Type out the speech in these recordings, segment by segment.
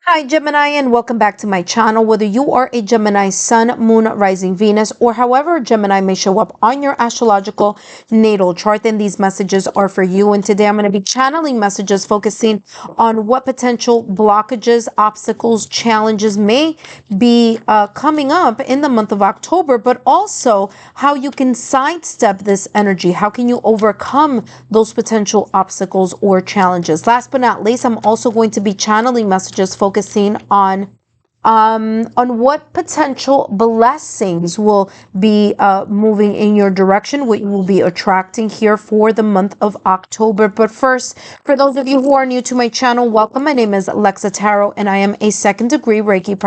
Hi Gemini, and welcome back to my channel. Whether you are a Gemini Sun, Moon, Rising, Venus, or however Gemini may show up on your astrological natal chart, then these messages are for you. And today I'm going to be channeling messages focusing on what potential blockages, obstacles, challenges may be coming up in the month of October, but also how you can sidestep this energy. How can you overcome those potential obstacles or challenges? Last but not least, I'm also going to be channeling messages focusing on what potential blessings will be moving in your direction, what you will be attracting here for the month of October. But first, for those of you who are new to my channel, welcome. My name is Lexa Tarot, and I am a second-degree Reiki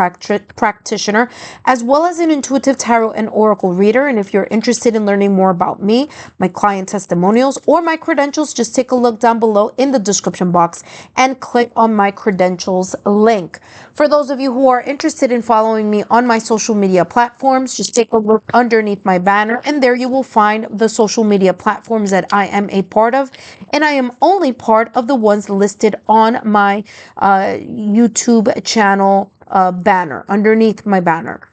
practitioner, as well as an intuitive tarot and oracle reader. And if you're interested in learning more about me, my client testimonials, or my credentials, just take a look down below in the description box and click on my credentials link. For those of you who are interested in following me on my social media platforms, just take a look underneath my banner, and there you will find the social media platforms that I am a part of, and I am only part of the ones listed on my YouTube channel banner, underneath my banner.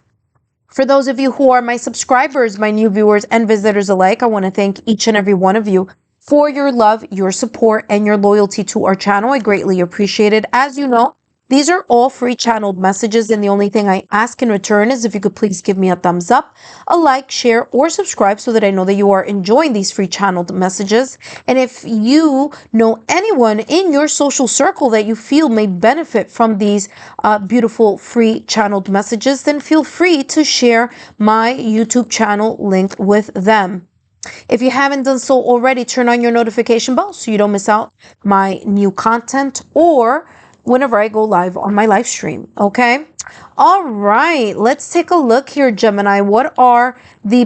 For those of you who are my subscribers, my new viewers and visitors alike, I want to thank each and every one of you for your love, your support, and your loyalty to our channel. I greatly appreciate it. As you know, these are all free channeled messages, and the only thing I ask in return is if you could please give me a thumbs up, a like, share, or subscribe so that I know that you are enjoying these free channeled messages. And if you know anyone in your social circle that you feel may benefit from these beautiful free channeled messages, then feel free to share my YouTube channel link with them. If you haven't done so already, turn on your notification bell so you don't miss out my new content or whenever I go live on my live stream. Okay. All right. Let's take a look here, Gemini. What is the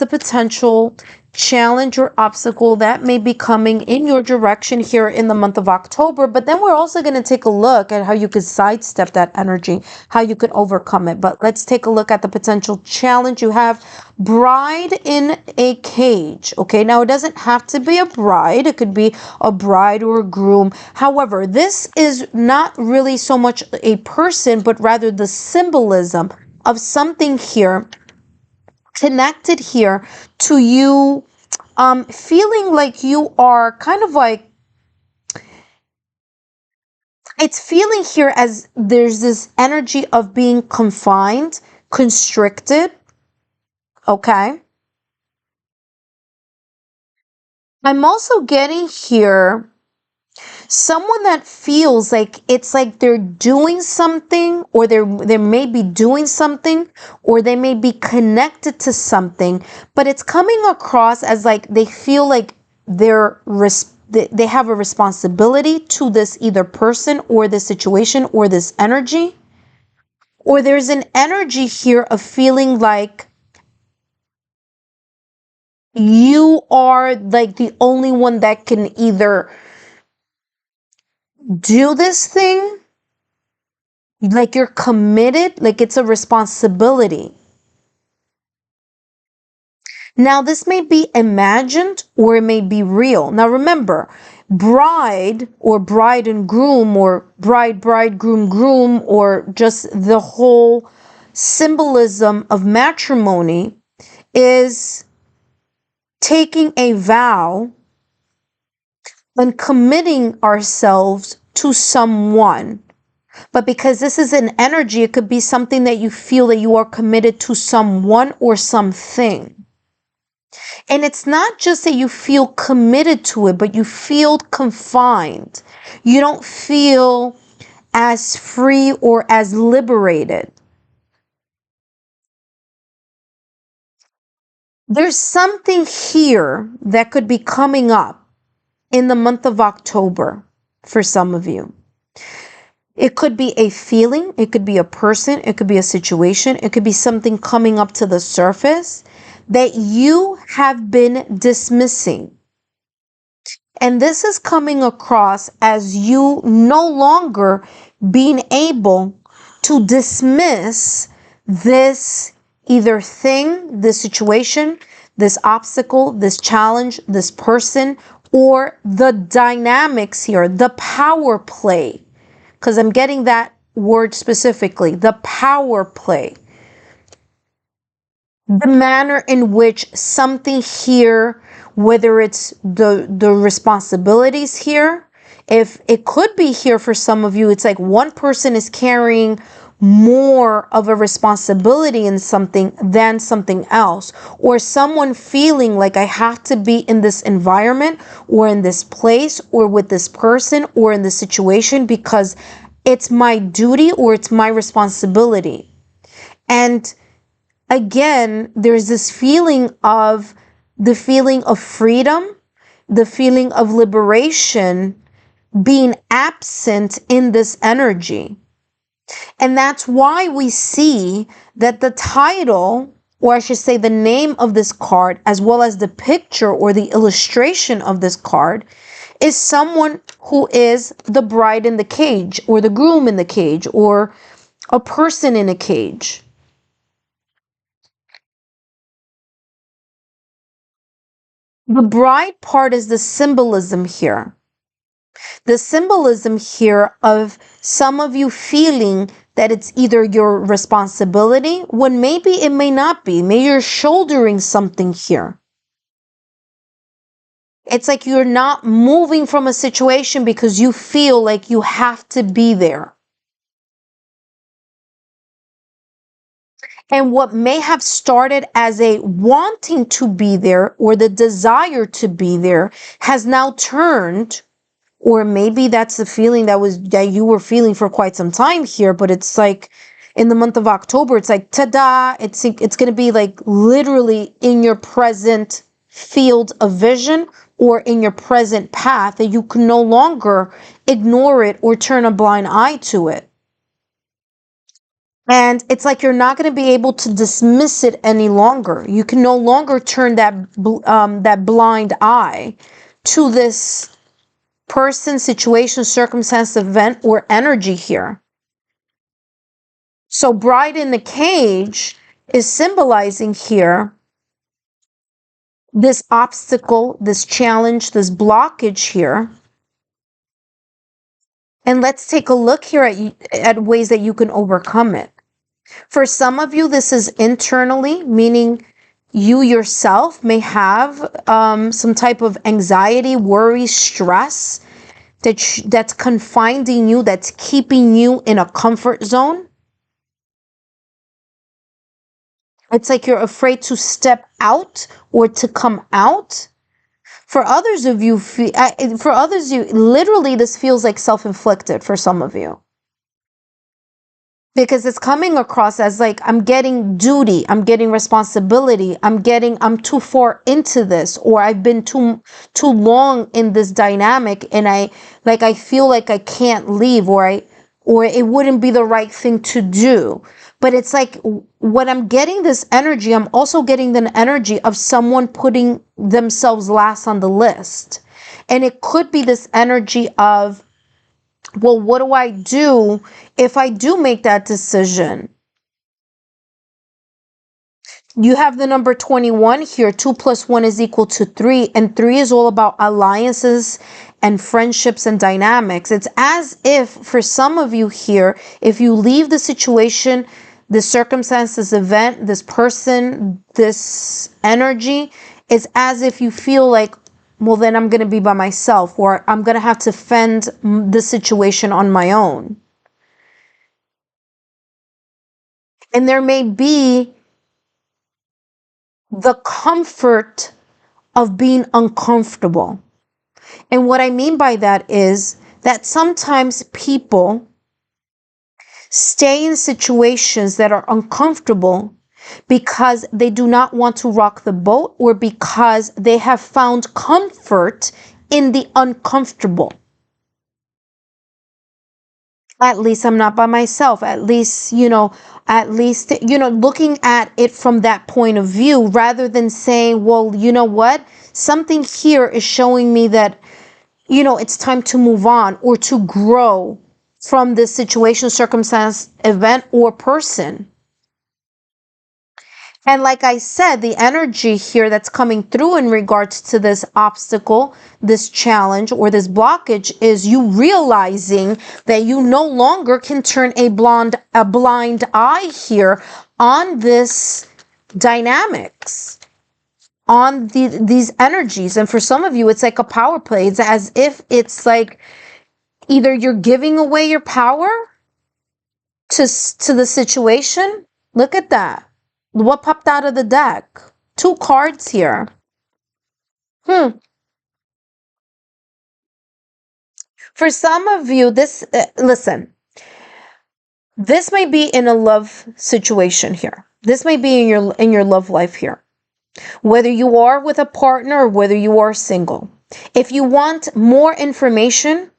potential challenge or obstacle that may be coming in your direction here in the month of October? But then we're also going to take a look at how you could sidestep that energy, how you could overcome it. But let's take a look at the potential challenge. You have bride in a cage. Okay, now it doesn't have to be a bride. It could be a bride or a groom. However, this is not really so much a person, but rather the symbolism of something here connected here to you feeling like you are kind of like, it's feeling here as there's this energy of being confined, constricted. Okay. I'm also getting here someone that feels like it's like they're doing something, or they may be doing something, or they may be connected to something, but it's coming across as like they feel like they have a responsibility to this either person or this situation or this energy, or there's an energy here of feeling like you are like the only one that can either do this thing, like you're committed, like it's a responsibility. Now, this may be imagined or it may be real. Now, remember, bride or bride and groom, or bride, groom, groom, or just the whole symbolism of matrimony is taking a vow and committing ourselves to someone. But because this is an energy, it could be something that you feel that you are committed to someone or something. And it's not just that you feel committed to it, but you feel confined. You don't feel as free or as liberated. There's something here that could be coming up in the month of October for some of you. It could be a feeling, it could be a person, it could be a situation, it could be something coming up to the surface that you have been dismissing. And this is coming across as you no longer being able to dismiss this either thing, this situation, this obstacle, this challenge, this person, or the dynamics here, the power play because I'm getting that word specifically, the power play. The manner in which something here, whether it's the responsibilities here, if it could be here for some of you, it's like one person is carrying more of a responsibility in something than something else, or someone feeling like I have to be in this environment or in this place or with this person or in this situation because it's my duty or it's my responsibility. And again, there's this feeling of freedom, the feeling of liberation being absent in this energy. And that's why we see that the title, or I should say the name of this card, as well as the picture or the illustration of this card, is someone who is the bride in the cage, or the groom in the cage, or a person in a cage. The bride part is the symbolism here. The symbolism here of some of you feeling that it's either your responsibility, when maybe it may not be. Maybe you're shouldering something here. It's like you're not moving from a situation because you feel like you have to be there. And what may have started as a wanting to be there or the desire to be there has now turned, or maybe that's the feeling that you were feeling for quite some time here, but it's like in the month of October, it's like, ta-da, it's going to be like literally in your present field of vision or in your present path, that you can no longer ignore it or turn a blind eye to it. And it's like you're not going to be able to dismiss it any longer. You can no longer turn that blind eye to this person, situation, circumstance, event, or energy here. So bride in the cage is symbolizing here this obstacle, this challenge, this blockage here. And let's take a look here at ways that you can overcome it. For some of you, this is internally, meaning you yourself may have some type of anxiety, worry, stress that's confining you, that's keeping you in a comfort zone. It's like you're afraid to step out or to come out. For others of you, literally this feels like self-inflicted for some of you. Because it's coming across as like, I'm getting duty, I'm getting responsibility, I'm too far into this, or I've been too long in this dynamic, and I feel like I can't leave, or it wouldn't be the right thing to do. But it's like, when I'm getting this energy, I'm also getting the energy of someone putting themselves last on the list. And it could be this energy of, well, what do I do if I do make that decision? You have the number 21 here. 2 + 1 is equal to 3. And 3 is all about alliances and friendships and dynamics. It's as if for some of you here, if you leave the situation, the circumstance, this event, this person, this energy, it's as if you feel like, well, then I'm going to be by myself, or I'm going to have to fend the situation on my own. And there may be the comfort of being uncomfortable. And what I mean by that is that sometimes people stay in situations that are uncomfortable because they do not want to rock the boat, or because they have found comfort in the uncomfortable. At least I'm not by myself. At least, looking at it from that point of view, rather than saying, well, you know what? Something here is showing me that, it's time to move on or to grow from this situation, circumstance, event, or person. And like I said, the energy here that's coming through in regards to this obstacle, this challenge, or this blockage is you realizing that you no longer can turn a blind eye here on this dynamics, on these energies. And for some of you, it's like a power play. It's as if it's like either you're giving away your power to the situation. Look at that. What popped out of the deck? 2 cards here. For some of you, listen, this may be in a love situation here. This may be in your love life here. Whether you are with a partner or whether you are single. If you want more information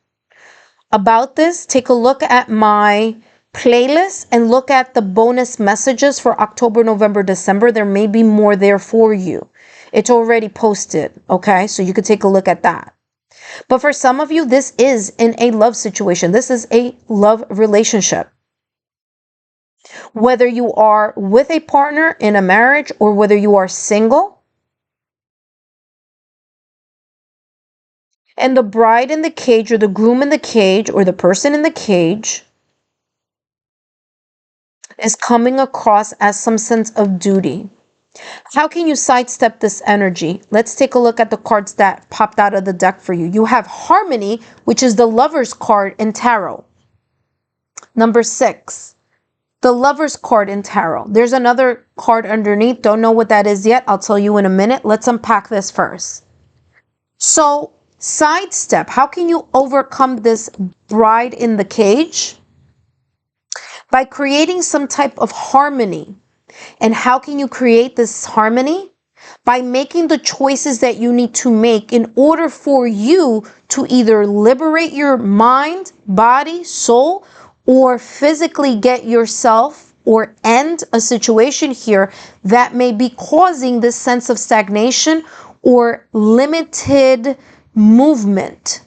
about this, take a look at my playlist and look at the bonus messages for October, November, December. There may be more there for you. It's already posted, okay? So you could take a look at that. But for some of you, this is in a love situation. This is a love relationship. Whether you are with a partner in a marriage or whether you are single. And the bride in the cage or the groom in the cage or the person in the cage is coming across as some sense of duty. How can you sidestep this energy? Let's take a look at the cards that popped out of the deck for you. You have Harmony, which is the Lover's card in Tarot. Number 6, the Lover's card in Tarot. There's another card underneath. Don't know what that is yet. I'll tell you in a minute. Let's unpack this first. So, sidestep. How can you overcome this bride in the cage? By creating some type of harmony. And how can you create this harmony? By making the choices that you need to make in order for you to either liberate your mind, body, soul, or physically get yourself or end a situation here that may be causing this sense of stagnation or limited movement.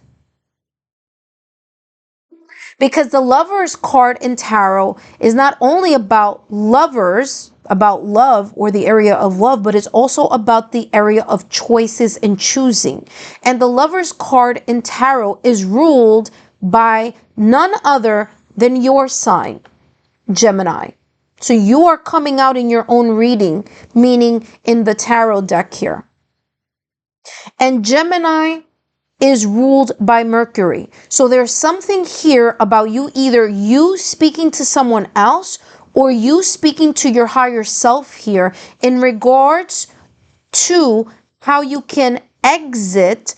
Because the Lover's card in Tarot is not only about lovers, about love or the area of love, but it's also about the area of choices and choosing. And the Lover's card in Tarot is ruled by none other than your sign, Gemini. So you are coming out in your own reading, meaning in the tarot deck here. And Gemini is ruled by Mercury. So there's something here about you, either you speaking to someone else or you speaking to your higher self here in regards to how you can exit,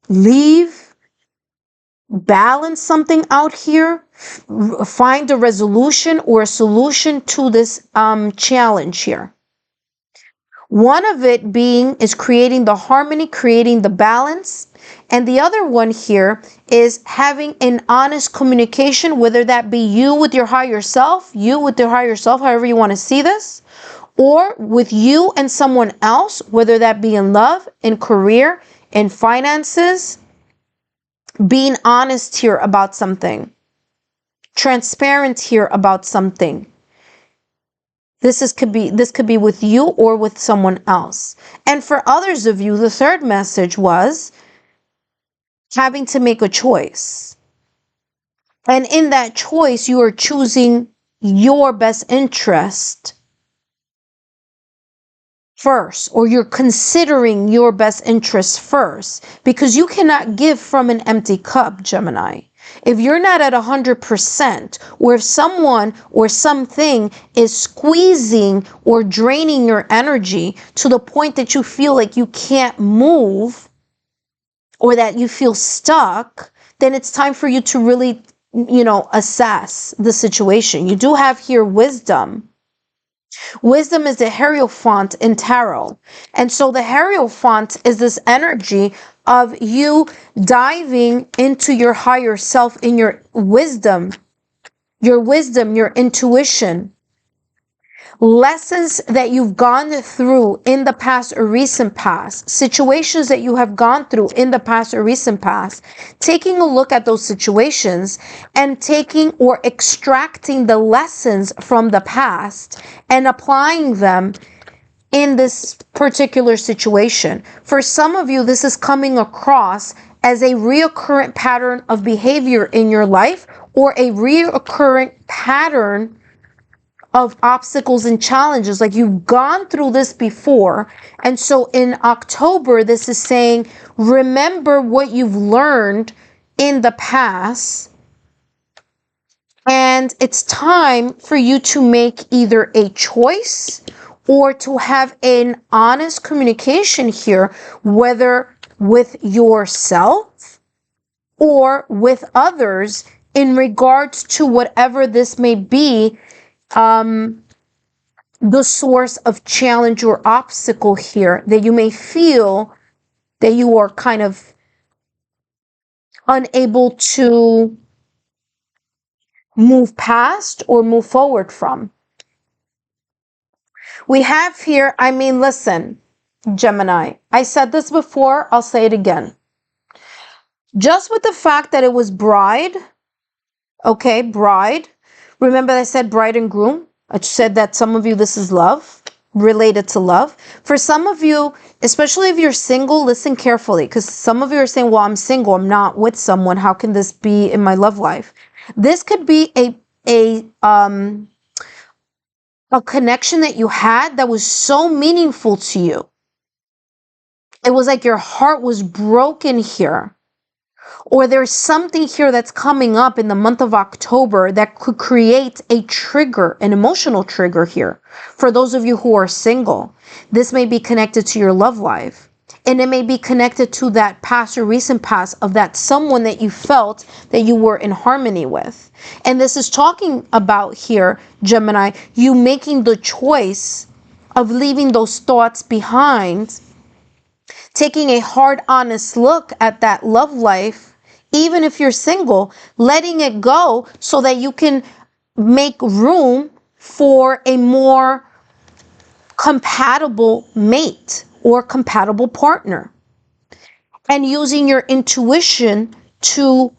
leave, balance something out here, find a resolution or a solution to this challenge here. One of it being is creating the harmony, creating the balance. And the other one here is having an honest communication, whether that be you with your higher self, however you want to see this, or with you and someone else, whether that be in love, in career, in finances, being honest here about something, transparent here about something. This could be with you or with someone else. And for others of you, the third message was having to make a choice. And in that choice, you are choosing your best interest first, or you're considering your best interest first, because you cannot give from an empty cup, Gemini. If you're not at 100%, or if someone or something is squeezing or draining your energy to the point that you feel like you can't move or that you feel stuck, then it's time for you to really, assess the situation. You do have here wisdom. Wisdom is the Hierophant in Tarot. And so the Hierophant is this energy of you diving into your higher self in your wisdom, your intuition, lessons that you've gone through in the past or recent past, situations that you have gone through in the past or recent past, taking a look at those situations and taking or extracting the lessons from the past and applying them in this particular situation. For some of you, this is coming across as a reoccurrent pattern of behavior in your life, or a reoccurrent pattern of obstacles and challenges. Like, you've gone through this before. And so in October, this is saying, remember what you've learned in the past. And it's time for you to make either a choice or to have an honest communication here, whether with yourself or with others, in regards to whatever this may be, the source of challenge or obstacle here that you may feel that you are kind of unable to move past or move forward from. We have here, I mean, listen, Gemini, I said this before, I'll say it again. Just with the fact that it was bride, okay, bride. Remember I said bride and groom? I said that some of you, this is love, related to love. For some of you, especially if you're single, listen carefully, because some of you are saying, well, I'm single, I'm not with someone. How can this be in my love life? This could be a connection that you had that was so meaningful to you. It was like your heart was broken here. Or there's something here that's coming up in the month of October that could create a trigger, an emotional trigger here. For those of you who are single, this may be connected to your love life. And it may be connected to that past or recent past of that someone that you felt that you were in harmony with. And this is talking about here, Gemini, you making the choice of leaving those thoughts behind, taking a hard, honest look at that love life, even if you're single, letting it go so that you can make room for a more compatible mate or compatible partner, and using your intuition to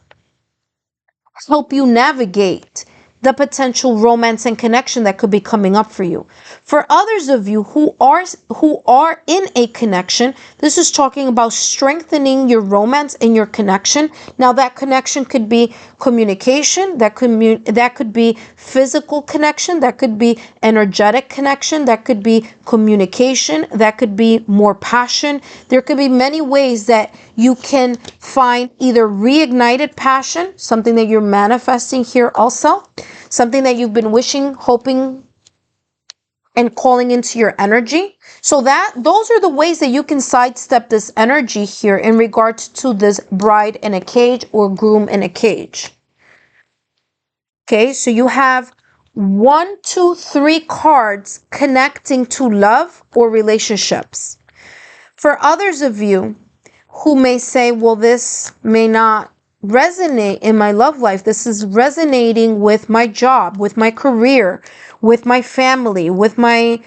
help you navigate the potential romance and connection that could be coming up for you. For others of you who are in a connection, this is talking about strengthening your romance and your connection. Now, that connection could be communication, that could be physical connection, that could be energetic connection, that could be communication, that could be more passion. There could be many ways that you can find either reignited passion, something that you're manifesting here also, something that you've been wishing, hoping, and calling into your energy. So those are the ways that you can sidestep this energy here in regards to this bride in a cage or groom in a cage. Okay, so you have 1, 2, 3 cards connecting to love or relationships. For others of you who may say, well, this may not resonate in my love life. This is resonating with my job, with my career, with my family, with my,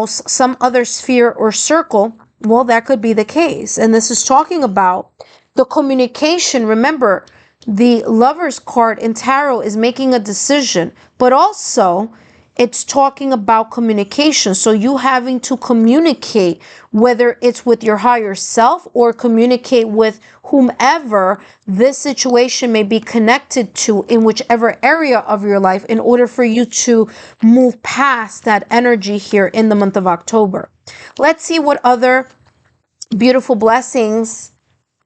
some other sphere or circle. Well, that could be the case. And this is talking about the communication. Remember, the Lover's card in tarot is making a decision, but also it's talking about communication. So you having to communicate, whether it's with your higher self or communicate with whomever this situation may be connected to in whichever area of your life, in order for you to move past that energy here in the month of October. Let's see what other beautiful blessings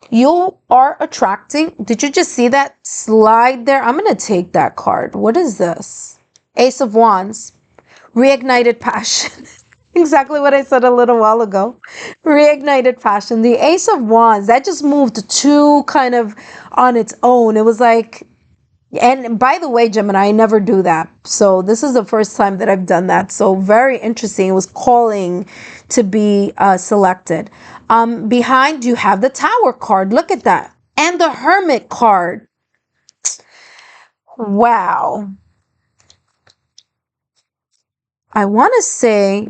you are attracting. Did you just see that slide there? I'm going to take that card. What is this? Ace of Wands, reignited passion. Exactly what I said a little while ago. Reignited passion. The Ace of Wands, that just moved to kind of on its own. It was like, and by the way, Gemini, I never do that. So this is the first time that I've done that. So very interesting. It was calling to be selected. Behind you have the Tower card. Look at that. And the Hermit card. Wow. I want to say,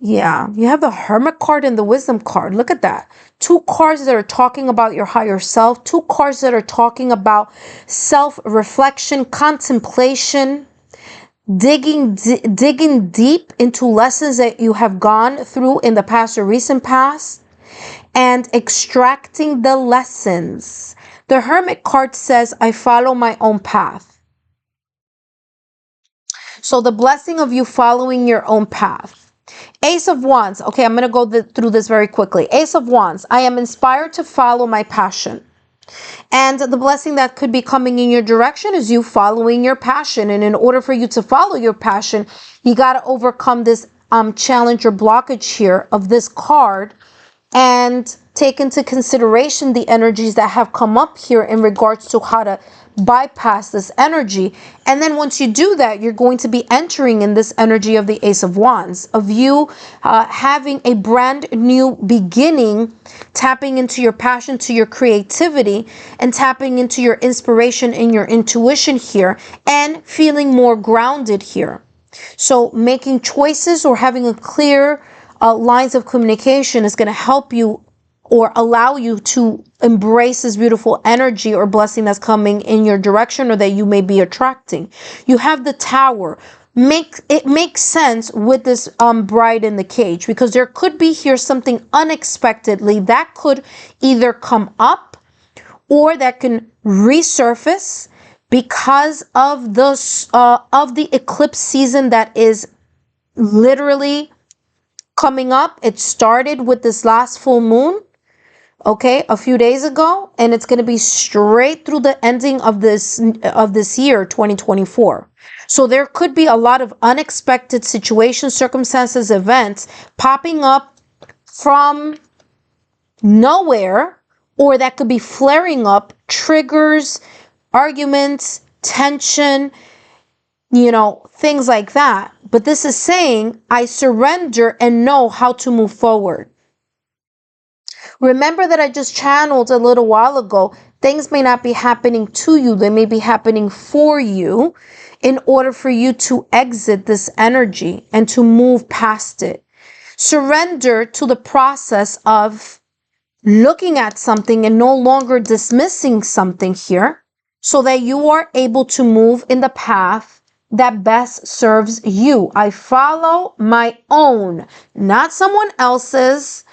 yeah, you have the Hermit card and the Wisdom card. Look at that. Two cards that are talking about your higher self. Two cards that are talking about self-reflection, contemplation, digging deep into lessons that you have gone through in the past or recent past, and extracting the lessons. The Hermit card says, I follow my own path. So the blessing of you following your own path. Ace of Wands. Okay, I'm going to go through this very quickly. Ace of Wands. I am inspired to follow my passion. And the blessing that could be coming in your direction is you following your passion. And in order for you to follow your passion, you got to overcome this challenge or blockage here of this card and take into consideration the energies that have come up here in regards to how to bypass this energy. And then once you do that, you're going to be entering in this energy of the Ace of Wands, of you having a brand new beginning, tapping into your passion, to your creativity, and tapping into your inspiration and your intuition here, and feeling more grounded here. So making choices or having a clear lines of communication is going to help you or allow you to embrace this beautiful energy or blessing that's coming in your direction or that you may be attracting. You have the Tower. It makes sense with this bride in the cage, because there could be here something unexpectedly that could either come up or that can resurface because of the eclipse season that is literally coming up. It started with this last full moon, okay, a few days ago, and it's going to be straight through the ending of this year, 2024. So there could be a lot of unexpected situations, circumstances, events popping up from nowhere, or that could be flaring up, triggers, arguments, tension, things like that. But this is saying, I surrender and know how to move forward. Remember that I just channeled a little while ago, things may not be happening to you, they may be happening for you in order for you to exit this energy and to move past it. Surrender to the process of looking at something and no longer dismissing something here, so that you are able to move in the path that best serves you. I follow my own, not someone else's,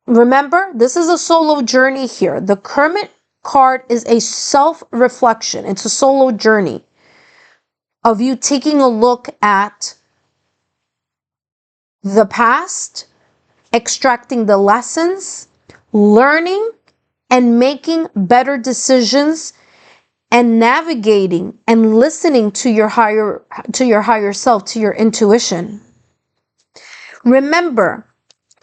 Remember, this is a solo journey here. The Hermit card is a self-reflection. It's a solo journey of you taking a look at the past, extracting the lessons, learning, and making better decisions, and navigating and listening to your higher self, to your intuition. Remember,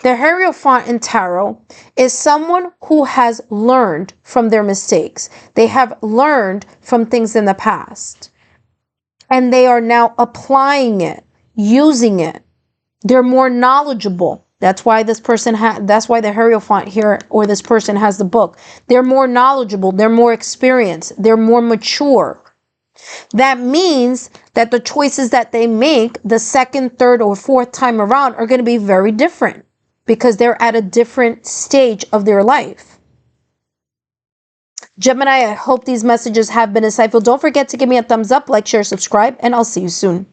the Hierophant in Tarot is someone who has learned from their mistakes. They have learned from things in the past, and they are now applying it, using it. They're more knowledgeable. That's why that's why the Hierophant here, or this person, has the book. They're more knowledgeable, they're more experienced, they're more mature. That means that the choices that they make the second, third, or fourth time around are going to be very different, because they're at a different stage of their life. Gemini, I hope these messages have been insightful. Don't forget to give me a thumbs up, like, share, subscribe, and I'll see you soon.